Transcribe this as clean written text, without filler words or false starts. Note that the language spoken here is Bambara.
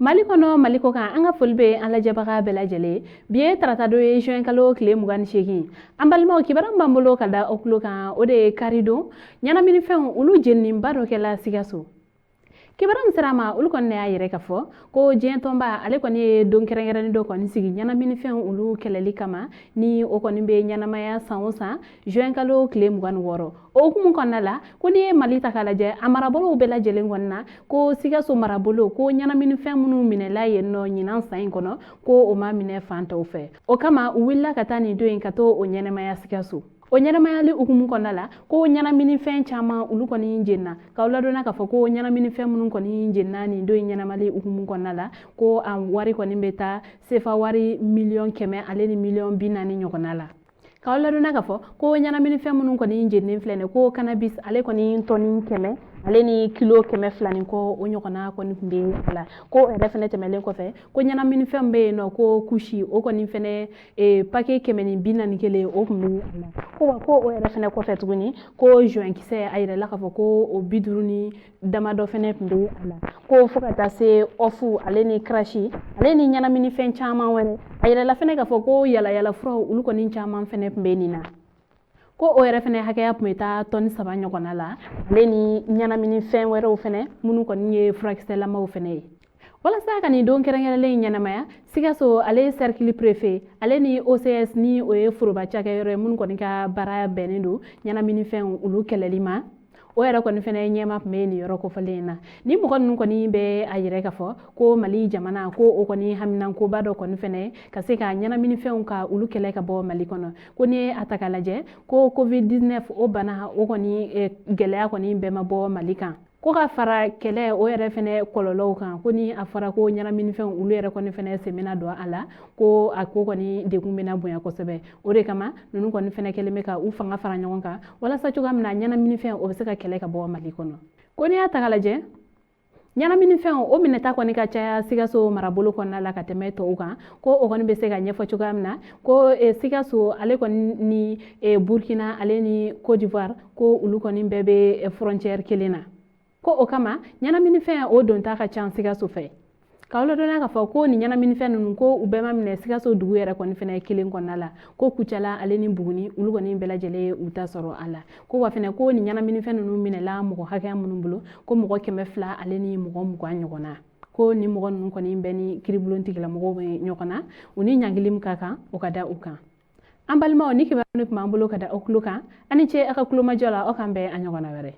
Mali kono Mali ko kan an ka foli be an lajɛbaga bɛɛ lajɛlen bi ye tarata dɔ ye juin kalo tile 28 an balimaw kibaran b'an bolo ka da o kulo kan o de ye kari don ɲɛnaminifɛnw olu jeniniba dɔ kɛla Sikaso kibaran sera ma olu kɔni y'a yɛrɛ ka fɔ ko jɛntɔnba ale kɔni ye don kɛrɛnkɛrɛnnen dɔ kɔni sigi ɲɛnaminifɛnw olu kɛlɛli kama ni o kɔni be ɲɛnamaya san o san juin kalo tile 26 o hukumu kɔnɔna la ko ni ye Mali ta k'a lajɛ a marabolow bɛɛ lajɛlen kɔni na ko Sikaso marabolo ko ɲɛnaminifɛn minnu minɛla yen nɔ ɲinan san in kɔnɔ ko o ma minɛ fan tɔw fɛ o kama u wulila ka taa nin don in ka to o ɲɛnamaya Sikaso o ɲɛnamayali hukumu kɔnɔna la ko ɲɛnaminifɛn caman olu kɔni jenina k'aw ladonna k'a fɔ ko ɲɛnaminifɛn minnu kɔni jenina nin don in ɲɛnamali hukumu kɔnɔna la ko a wari kɔni bɛ taa sefa wari miliyɔn 100 ale ni miliyɔn 40 ɲɔgɔnna la k'aw ladonna k'a fɔ ko ɲɛnaminifɛn minnu kɔni jeninen filɛ nin ko cannabis ale kɔni tɔni 100 ale ni kilo 200 ni kɔ o ɲɔgɔnna kɔni tun bɛ a la ko yɛrɛ fɛnɛ tɛmɛlen kɔfɛ ko ɲɛnaminifɛn bɛ yen nɔ ko kushi o kɔni fɛnɛ paquet 141 o tun bɛ a la ko o yɛrɛ fɛnɛ kɔfɛ tuguni ko juin kisɛ a yirala k'a fɔ ko o 50 ni damadɔ fɛnɛ tun bɛ a la ko fo ka taa se ɔfu ale ni crashi ale ni ɲɛnaminifɛn caman wɛrɛ a yirala fɛnɛ k'a fɔ ko yalayala furaw olu kɔni caman fɛnɛ tun bɛ nin na ko o yɛrɛ fɛnɛ hakɛya tun bɛ taa tɔni 3 ɲɔgɔnna la ale ni ɲɛnaminifɛn wɛrɛw fɛnɛ minnu kɔni ye furakisɛlamaw fɛnɛ ye walasa ka nin don kɛrɛnkɛrɛnlen ɲɛnamaya Sikaso ale cercle préfet ale ni OCS ni o ye foroba cakɛyɔrɔ ye minnu kɔni ka baara bɛnnen don ɲɛnaminifɛnw olu kɛlɛli ma o yɛrɛ kɔni fɛnɛ ɲɛma tun bɛ nin yɔrɔ kofɔlen in na ni mɔgɔ ninnu kɔni bɛ a yɛrɛ ka fɔ ko Mali jamana ko o kɔni haminankoba dɔ kɔni fɛnɛ ka se ka ɲɛnaminifɛnw ka olu kɛlɛ ka bɔ Mali kɔnɔ ko ni a ta k'a lajɛ ko covid-19 o bana o kɔni gɛlɛya kɔni bɛɛ ma bɔ Mali kan ko ka fara kɛlɛ o yɛrɛ fɛnɛ kɔlɔlɔw kan ko ni a fɔra ko ɲɛnaminifɛnw olu yɛrɛ kɔni fɛnɛ semina don a la ko a ko kɔni degun bɛna bonya kosɛbɛ o de kama ninnu kɔni fɛnɛ kɛlen bɛ ka u fanga fara ɲɔgɔn kan walasa cogoya min na ɲɛnaminifɛn o bɛ se ka kɛlɛ ka bɔ Mali kɔnɔ ko ni y'a ta k'a lajɛ ɲɛnaminifɛnw o minɛta kɔni ka caya Sikaso marabolo kɔnɔna la ka tɛmɛ tɔw kan ko o kɔni bɛ se ka ɲɛfɔ cogoya min na ko Sikaso ale kɔni ni Burkina ale ni Côte d'Ivoire ko olu kɔni bɛɛ bɛ frontière kelen na ko o kama ɲɛnaminifɛn o don ta ka ca Sikaso fɛ k'aw ladonna k'a fɔ ko nin ɲɛnaminifɛn ninnu ko u bɛɛ ma minɛ Sikaso dugu yɛrɛ kɔni fɛnɛ kelen kɔnɔna la ko Kucala ale ni Buguni olu kɔni bɛɛ lajɛlen u ta sɔrɔ a la ko wa fɛnɛ ko nin ɲɛnaminifɛn ninnu minɛla mɔgɔ hakɛya minnu bolo ko mɔgɔ 200 ale ni mɔgɔ 20 ɲɔgɔnna ko ni mɔgɔ ninnu kɔni bɛ ni kiribulon tigilamɔgɔw bɛ ɲɔgɔnna u ni ɲangili min ka kan o ka da u kan an balimaw ni kibaru tun b'an bolo ka da aw kulo kan ani ce aw ka kulomajɔ la aw kan bɛn a ɲɔgɔnna wɛrɛ